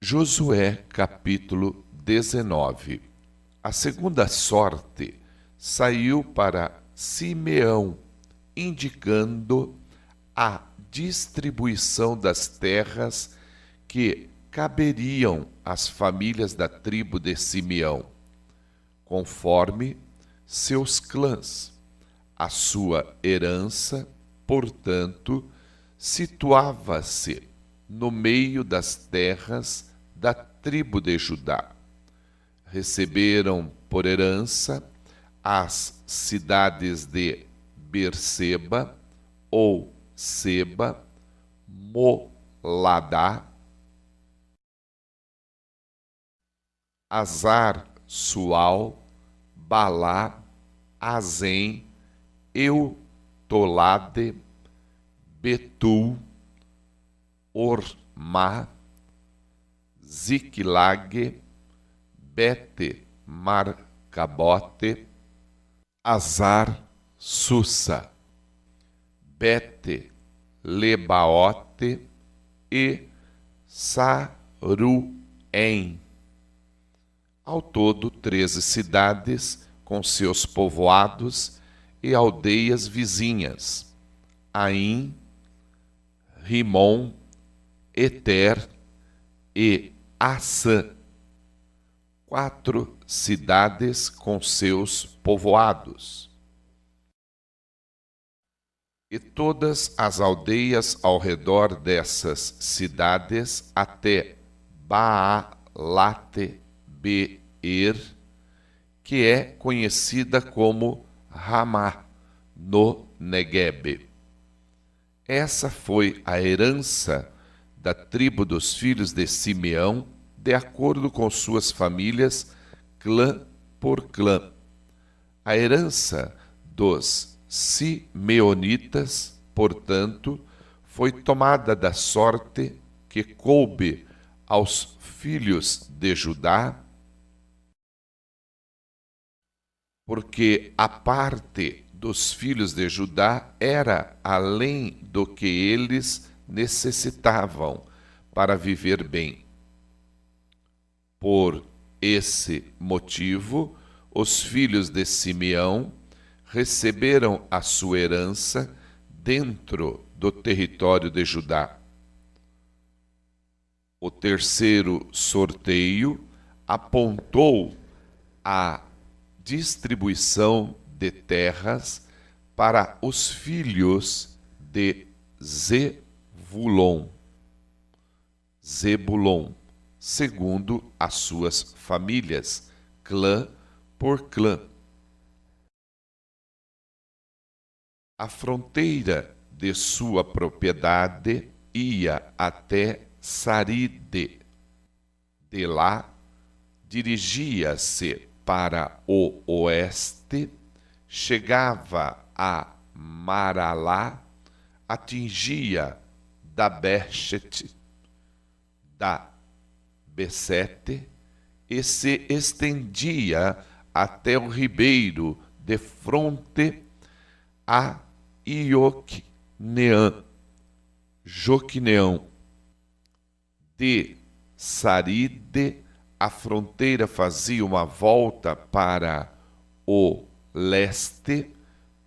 Josué, capítulo 19. A segunda sorte saiu para Simeão, indicando a distribuição das terras que caberiam às famílias da tribo de Simeão, conforme seus clãs. A sua herança, portanto, situava-se no meio das terras da tribo de Judá. Receberam por herança as cidades de Berseba ou Seba, Moladá, Azar, Sual, Balá, Azem, Eutolade, Betul, Ormá, Ziclag, Bete, Marcabote, Azar, Sussa, Bete, Lebaote e Saruém. Ao todo, 13 cidades com seus povoados e aldeias vizinhas: Aim, Rimon, Eter e Assã, 4 cidades com seus povoados. E todas as aldeias ao redor dessas cidades até Baalate-Beer, que é conhecida como Ramá, no Neguebe. Essa foi a herança da tribo dos filhos de Simeão, de acordo com suas famílias, clã por clã. A herança dos simeonitas, portanto, foi tomada da sorte que coube aos filhos de Judá, porque a parte dos filhos de Judá era além do que eles necessitavam para viver bem. Por esse motivo, os filhos de Simeão receberam a sua herança dentro do território de Judá. O terceiro sorteio apontou a distribuição de terras para os filhos de Zebulon, segundo as suas famílias, clã por clã. A fronteira de sua propriedade ia até Saride. De lá, dirigia-se para o oeste, chegava a Maralá, atingia Dabeshet, da Besete, e se estendia até o ribeiro de fronte a Joquineão. De Saride, a fronteira fazia uma volta para o leste,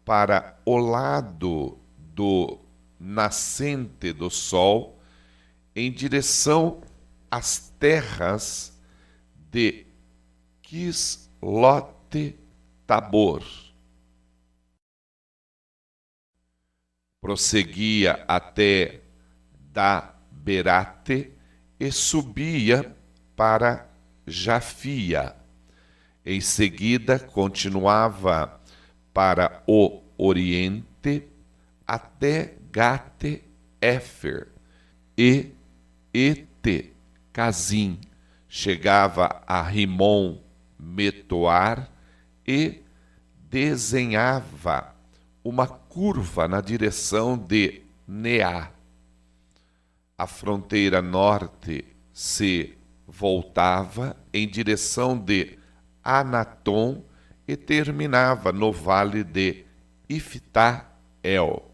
para o lado do nascente do sol, em direção às terras de Quislote-Tabor. Prosseguia até Daberate e subia para Jafia. Em seguida, continuava para o oriente até Gate-Éfer e Ete-Cazim. Chegava a Rimon-Metoar e desenhava uma curva na direção de Neá. A fronteira norte se voltava em direção de Anatom e terminava no vale de Ifta-El.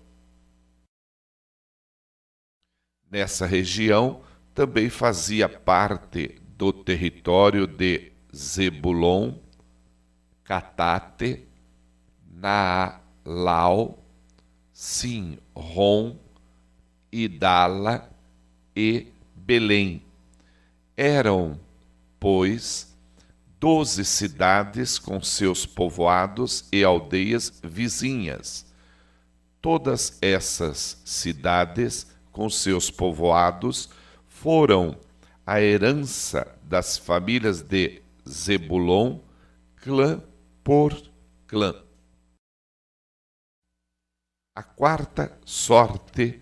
Nessa região também fazia parte do território de Zebulon, Catate, Naalau, Sinrom, Idala e Belém. Eram, pois, 12 cidades com seus povoados e aldeias vizinhas. Todas essas cidades com seus povoados foram a herança das famílias de Zebulon, clã por clã. A quarta sorte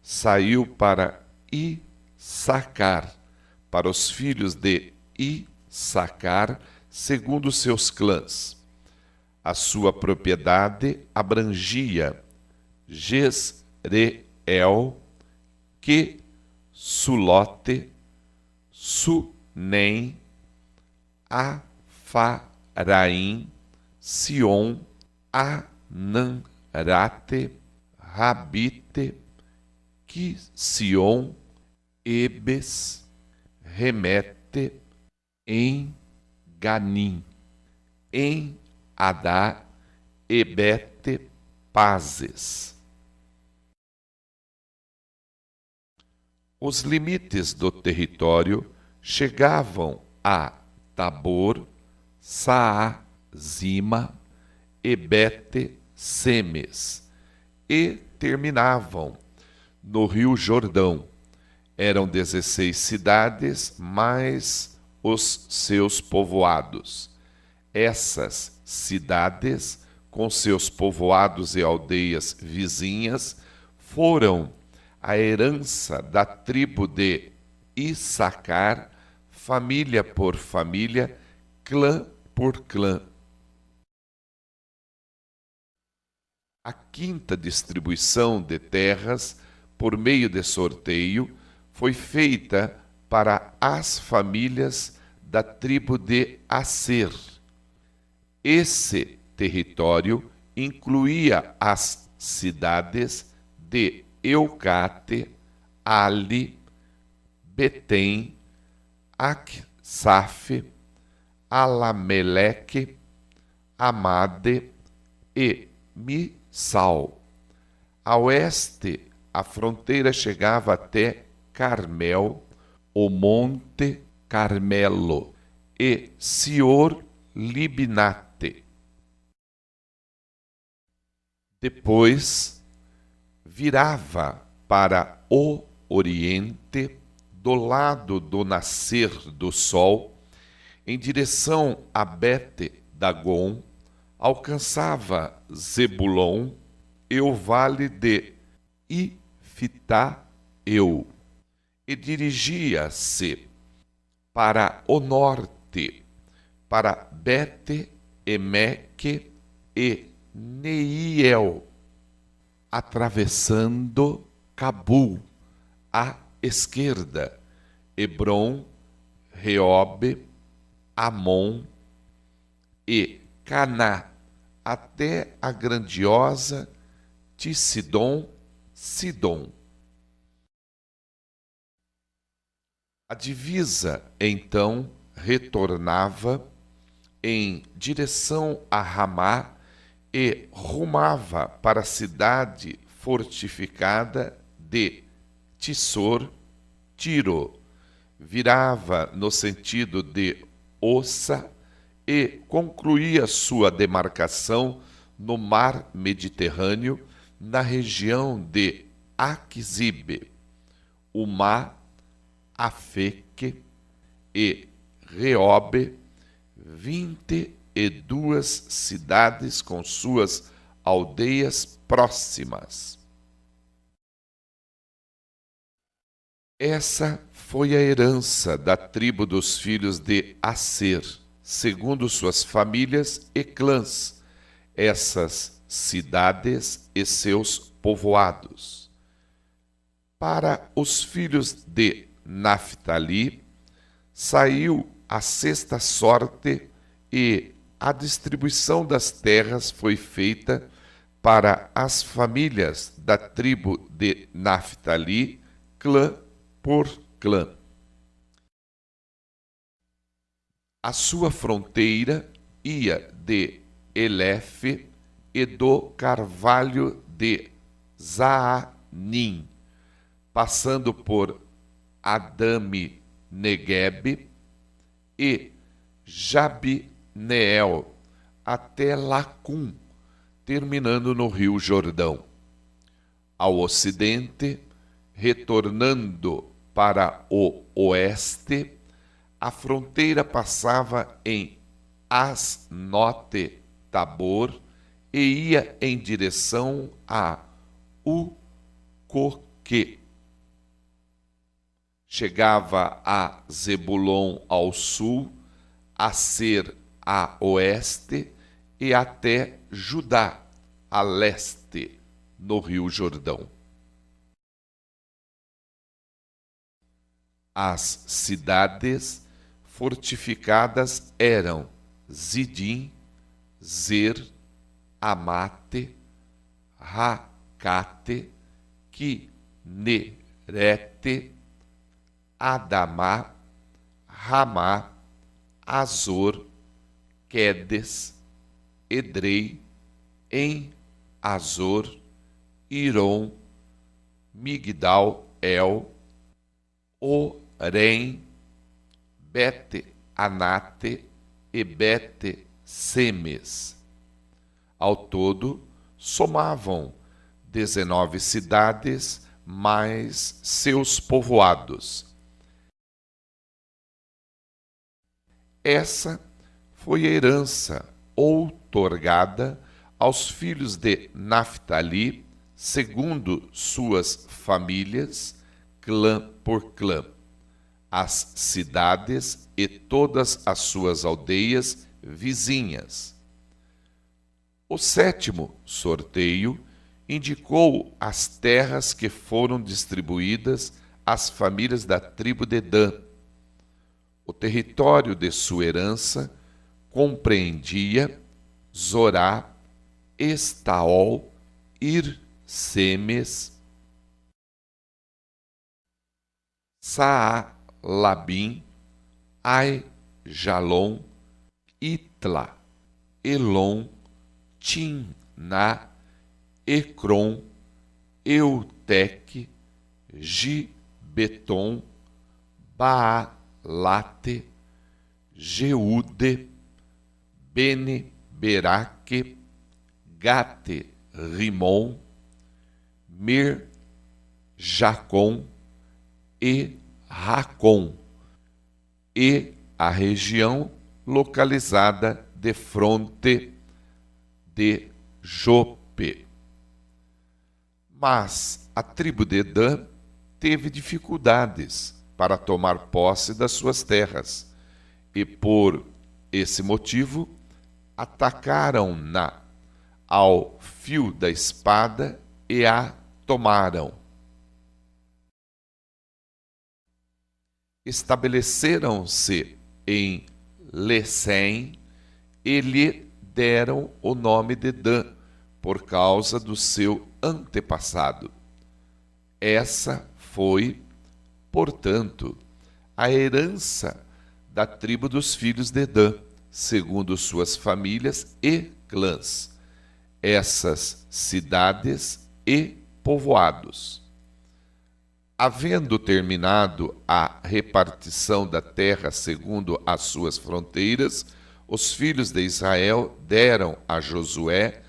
saiu para Issacar, para os filhos de Issacar, segundo seus clãs. A sua propriedade abrangia Jezreel, Quesulote, Sunem, Afaraim, Sion, Ananrate, Rabite, Quision, Ebes, Remete, Ganim, Adá, Ebete, Pazes. Os limites do território chegavam a Tabor, Saazima e Bet-Semes e terminavam no Rio Jordão. Eram 16 cidades, mais os seus povoados. Essas cidades, com seus povoados e aldeias vizinhas, foram a herança da tribo de Issacar, família por família, clã por clã. A quinta distribuição de terras, por meio de sorteio, foi feita para as famílias da tribo de Asser. Esse território incluía as cidades de Eucate, Ali, Betem, Aksaf, Alameleque, Amade e Missal. A oeste, a fronteira chegava até Carmel, o Monte Carmelo e Sior-Libnate. Depois, virava para o oriente, do lado do nascer do sol, em direção a Bet-Dagon, alcançava Zebulon e o vale de Ifta-El, e dirigia-se para o norte, para Bet-Emeque e Neiel, atravessando Cabul à esquerda, Hebron, Reobe, Amon e Caná, até a grandiosa Sidom. A divisa, então, retornava em direção a Ramá e rumava para a cidade fortificada de Tissor, Tiro. Virava no sentido de Ossa e concluía sua demarcação no mar Mediterrâneo, na região de Aquisibe, Umá, Afeque e Reobe, 22 cidades com suas aldeias próximas. Essa foi a herança da tribo dos filhos de Asser, segundo suas famílias e clãs, essas cidades e seus povoados. Para os filhos de Naftali, saiu a sexta sorte e a distribuição das terras foi feita para as famílias da tribo de Naftali, clã por clã. A sua fronteira ia de Elefe e do carvalho de Zaanim, passando por Adame Neguebe e Jabneel, até Lacum, terminando no rio Jordão. Ao ocidente, retornando para o oeste, a fronteira passava em Asnote Tabor e ia em direção a Ucoque. Chegava a Zebulon ao sul, a Ser a oeste e até Judá a leste, no rio Jordão. As cidades fortificadas eram Zidim, Zer, Amate, Racate, Quinerete, Adamá, Ramá, Azor, Quedes, Edrei, em Azor, Irom, Migdal, El, Orem, Bete Anate e Bete Semes. Ao todo, somavam 19 cidades, mais seus povoados. Essa foi a herança outorgada aos filhos de Naftali, segundo suas famílias, clã por clã, as cidades e todas as suas aldeias vizinhas. O sétimo sorteio indicou as terras que foram distribuídas às famílias da tribo de Dan. O território de sua herança compreendia Zorá, Estaol, Ir-Semes, Saalabim, Ai-Jalon, Itla, Elon, Timná, Ecrom, Euteque, Gibeton, Baalate, Jeude, Bene-Beraque, Gate-Rimon, Mir-Jacom e Racom, e a região localizada defronte de Jope. Mas a tribo de Dan teve dificuldades para tomar posse das suas terras, e por esse motivo atacaram-na ao fio da espada e a tomaram. Estabeleceram-se em Lesém e lhe deram o nome de Dan, por causa do seu antepassado. Essa foi, portanto, a herança da tribo dos filhos de Dan, segundo suas famílias e clãs, essas cidades e povoados. Havendo terminado a repartição da terra segundo as suas fronteiras, os filhos de Israel deram a Josué,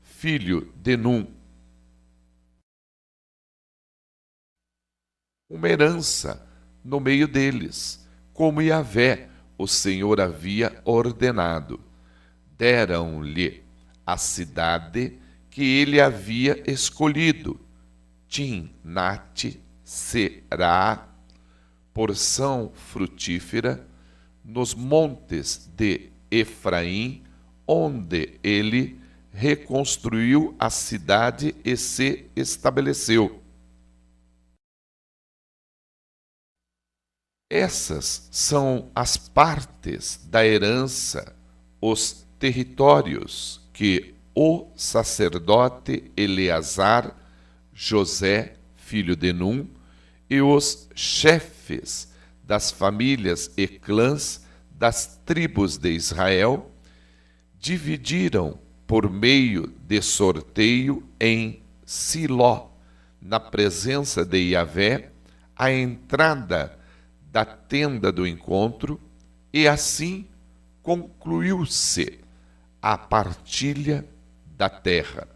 filho de Num, uma herança no meio deles, como Yahvé, o Senhor, havia ordenado. Deram-lhe a cidade que ele havia escolhido, Timnate-Será, porção frutífera, nos montes de Efraim, onde ele reconstruiu a cidade e se estabeleceu. Essas são as partes da herança, os territórios que o sacerdote Eleazar, José, filho de Num, e os chefes das famílias e clãs das tribos de Israel, dividiram por meio de sorteio em Siló, na presença de Yahvé, a entrada da tenda do encontro, e assim concluiu-se a partilha da terra.